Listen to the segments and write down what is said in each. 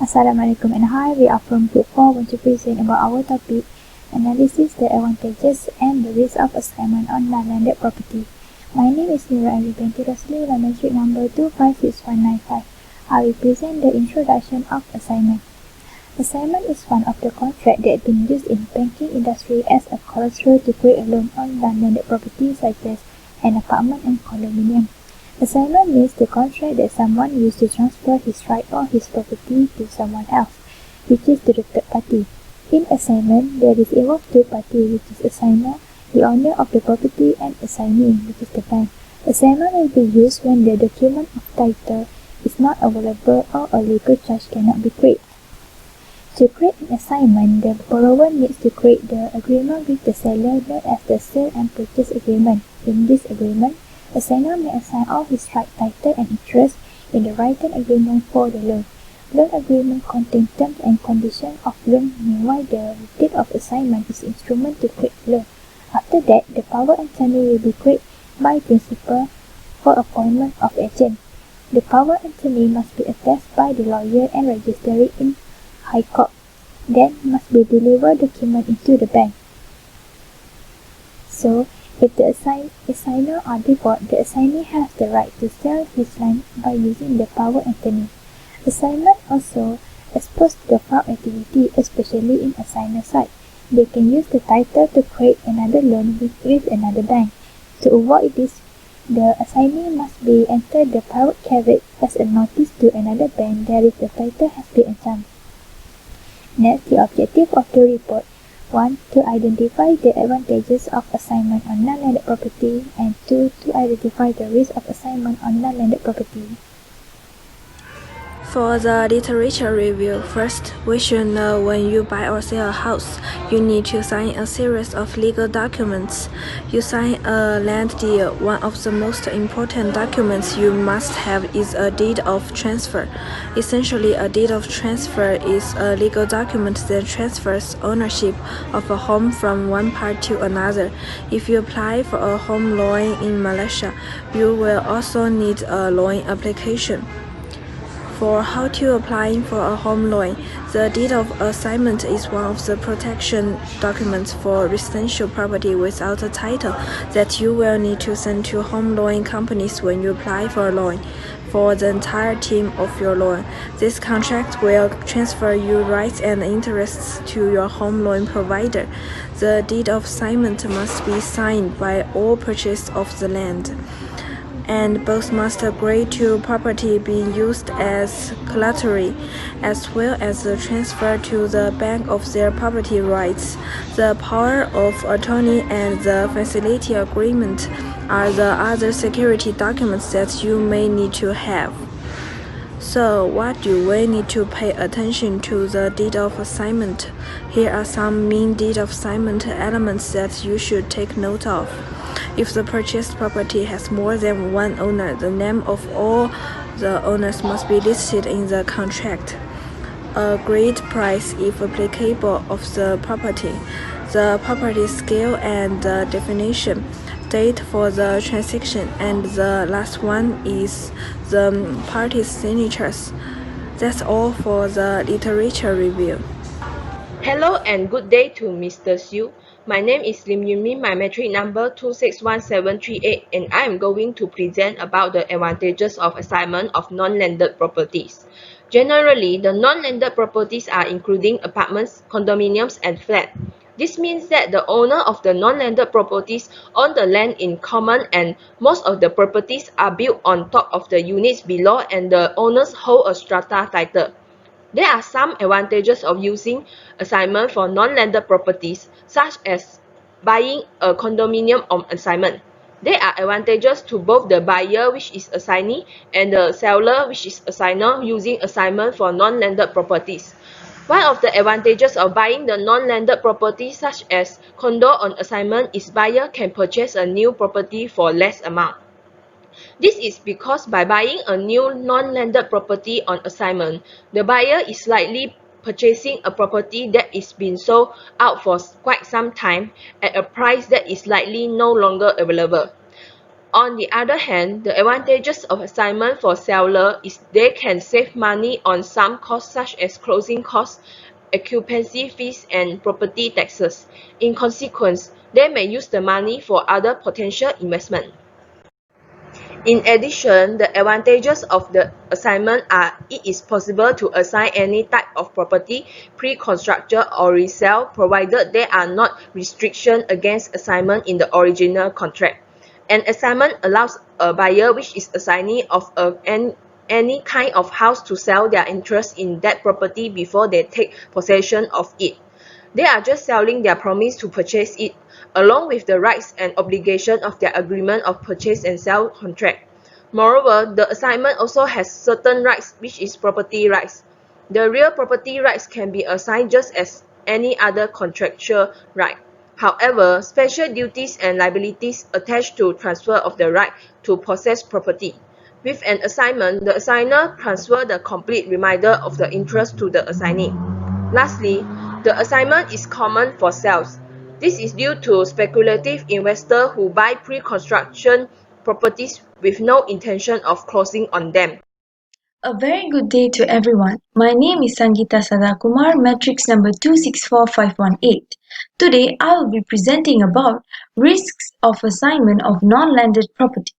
Assalamualaikum and hi, we are from Group 4 want to present about our topic, analysis the advantages and the risks of assignment on non-landed property. My name is BWBB3043, my metric number 256195. I will present the introduction of assignment. Assignment is one of the contracts that has been used in banking industry as a collateral to create a loan on non-landed property such as an apartment and condominium. Assignment means the contract that someone used to transfer his right or his property to someone else, which is to the third party. In assignment, there is involved two parties, which is assigner, the owner of the property, and assignee, which is the bank. Assignment will be used when the document of title is not available or a legal charge cannot be created. To create an assignment, the borrower needs to create the agreement with the seller known as the sale and purchase agreement. In this agreement, assigner may assign all his right, title, and interest in the written agreement for the loan. Loan agreement contains terms and conditions of loan. Meanwhile, the deed of assignment is instrument to create loan. After that, the power of attorney will be created by principal for appointment of agent. The power of attorney must be attested by the lawyer and registered in High Court. Then must be delivered document into the bank. So, if the assigner are default, the assignee has the right to sell his land by using the power of attorney. Assignment also exposed to the fraud activity, especially in assigner side. They can use the title to create another loan with another bank. To avoid this, the assignee must be enter the private caveat as a notice to another bank that if the title has been assigned. Next, the objective of the report. 1. To identify the advantages of assignment on non-landed property, and 2. To identify the risk of assignment on non-landed property. For the literature review, first, we should know when you buy or sell a house, you need to sign a series of legal documents. You sign a land deal. One of the most important documents you must have is a deed of transfer. Essentially, a deed of transfer is a legal document that transfers ownership of a home from one part to another. If you apply for a home loan in Malaysia, you will also need a loan application. For how to apply for a home loan, the deed of assignment is one of the protection documents for residential property without a title that you will need to send to home loan companies when you apply for a loan. For the entire term of your loan, this contract will transfer your rights and interests to your home loan provider. The deed of assignment must be signed by all purchasers of the land, and both must agree to property being used as collateral, as well as the transfer to the bank of their property rights. The power of attorney and the facility agreement are the other security documents that you may need to have. So, what do we need to pay attention to the deed of assignment? Here are some main deed of assignment elements that you should take note of. If the purchased property has more than one owner, the name of all the owners must be listed in the contract. Agreed price, if applicable, of the property, the property scale and the definition, date for the transaction, and the last one is the parties' signatures. That's all for the literature review. Hello and good day to Mr. Siu. My name is Lim Yunmin, my metric number 261738, and I am going to present about the advantages of assignment of non-landed properties. Generally, the non-landed properties are including apartments, condominiums, and flats. This means that the owner of the non-landed properties own the land in common, and most of the properties are built on top of the units below, and the owners hold a strata title. There are some advantages of using assignment for non-landed properties, such as buying a condominium on assignment. There are advantages to both the buyer, which is assignee, and the seller, which is assigner, using assignment for non-landed properties. One of the advantages of buying the non-landed property, such as condo on assignment, is buyer can purchase a new property for less amount. This is because by buying a new non-landed property on assignment, the buyer is likely purchasing a property that is been sold out for quite some time at a price that is likely no longer available. On the other hand, the advantages of assignment for seller is they can save money on some costs such as closing costs, occupancy fees, and property taxes. In consequence, they may use the money for other potential investment. In addition, the advantages of the assignment are it is possible to assign any type of property, pre-construction or resale, provided there are not restrictions against assignment in the original contract. An assignment allows a buyer which is assignee of any kind of house to sell their interest in that property before they take possession of it. They are just selling their promise to purchase it, along with the rights and obligation of their agreement of purchase and sale contract. Moreover, the assignment also has certain rights which is property rights. The real property rights can be assigned just as any other contractual right. However, special duties and liabilities attach to transfer of the right to possess property. With an assignment, the assigner transfers the complete remainder of the interest to the assignee. Lastly, the assignment is common for sales. This is due to speculative investors who buy pre-construction properties with no intention of closing on them. A very good day to everyone. My name is Sangeeta Sadakumar, matrix number 264518. Today I will be presenting about risks of assignment of non-landed properties.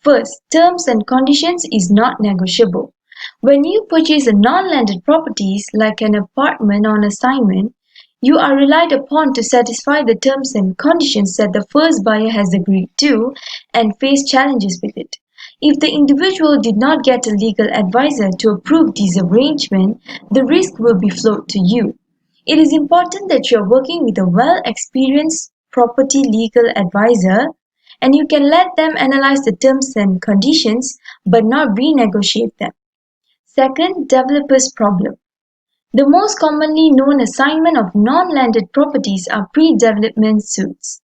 First, terms and conditions is not negotiable. When you purchase a non-landed properties like an apartment on assignment, you are relied upon to satisfy the terms and conditions that the first buyer has agreed to and face challenges with it. If the individual did not get a legal advisor to approve these arrangements, the risk will be float to you. It is important that you are working with a well-experienced property legal advisor and you can let them analyze the terms and conditions but not renegotiate them. Second, developer's problem. The most commonly known assignment of non-landed properties are pre-development suits.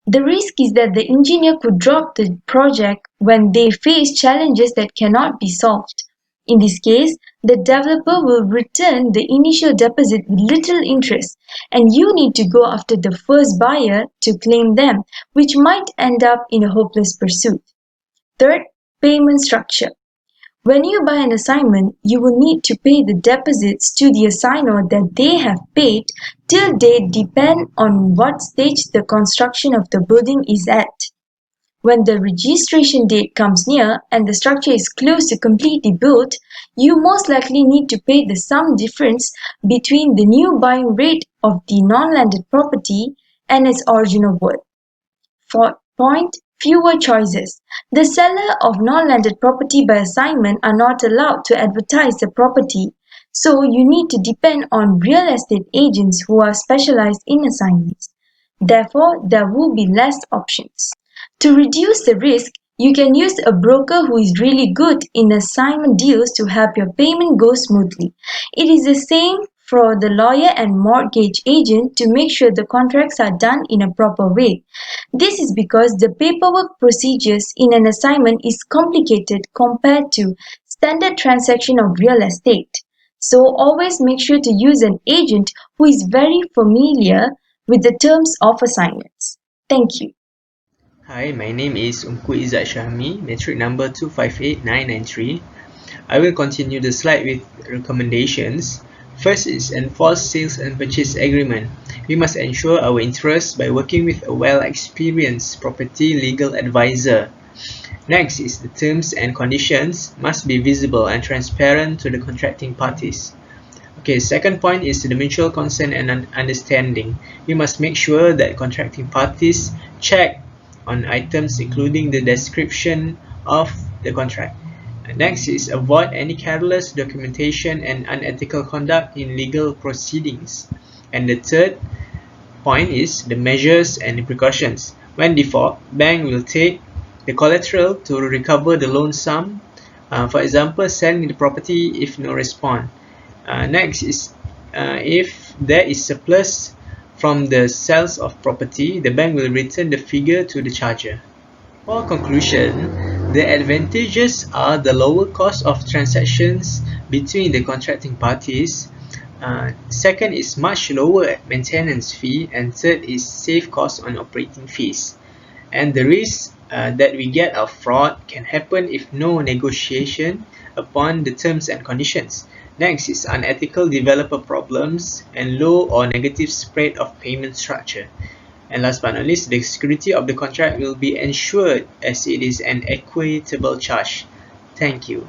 The risk is that the engineer could drop the project when they face challenges that cannot be solved. In this case, the developer will return the initial deposit with little interest, and you need to go after the first buyer to claim them, which might end up in a hopeless pursuit. Third, payment structure. When you buy an assignment, you will need to pay the deposits to the assigner that they have paid till date depend on what stage the construction of the building is at. When the registration date comes near and the structure is close to completely built, you most likely need to pay the sum difference between the new buying rate of the non-landed property and its original worth. Fourth point, fewer choices. The seller of non-landed property by assignment are not allowed to advertise the property, so you need to depend on real estate agents who are specialized in assignments. Therefore, there will be less options. To reduce the risk, you can use a broker who is really good in assignment deals to help your payment go smoothly. It is the same for the lawyer and mortgage agent to make sure the contracts are done in a proper way. This is because the paperwork procedures in an assignment is complicated compared to standard transaction of real estate. So always make sure to use an agent who is very familiar with the terms of assignments. Thank you. Hi, my name is Unku Izzat Shahmi, metric number 258993. I will continue the slide with recommendations. First is enforce sales and purchase agreement. We must ensure our interests by working with a well-experienced property legal advisor. Next is the terms and conditions must be visible and transparent to the contracting parties. Okay, second point is the mutual consent and understanding. We must make sure that contracting parties check on items including the description of the contract. Next is avoid any careless documentation and unethical conduct in legal proceedings. And the third point is the measures and the precautions. When default, bank will take the collateral to recover the loan sum. For example, selling the property if no response. Next is if there is surplus from the sales of property, the bank will return the figure to the charger. For conclusion, the advantages are the lower cost of transactions between the contracting parties. Second is much lower maintenance fee, and third is safe cost on operating fees. And the risk that we get of fraud can happen if no negotiation upon the terms and conditions. Next is unethical developer problems and low or negative spread of payment structure. And last but not least, the security of the contract will be ensured as it is an equitable charge. Thank you.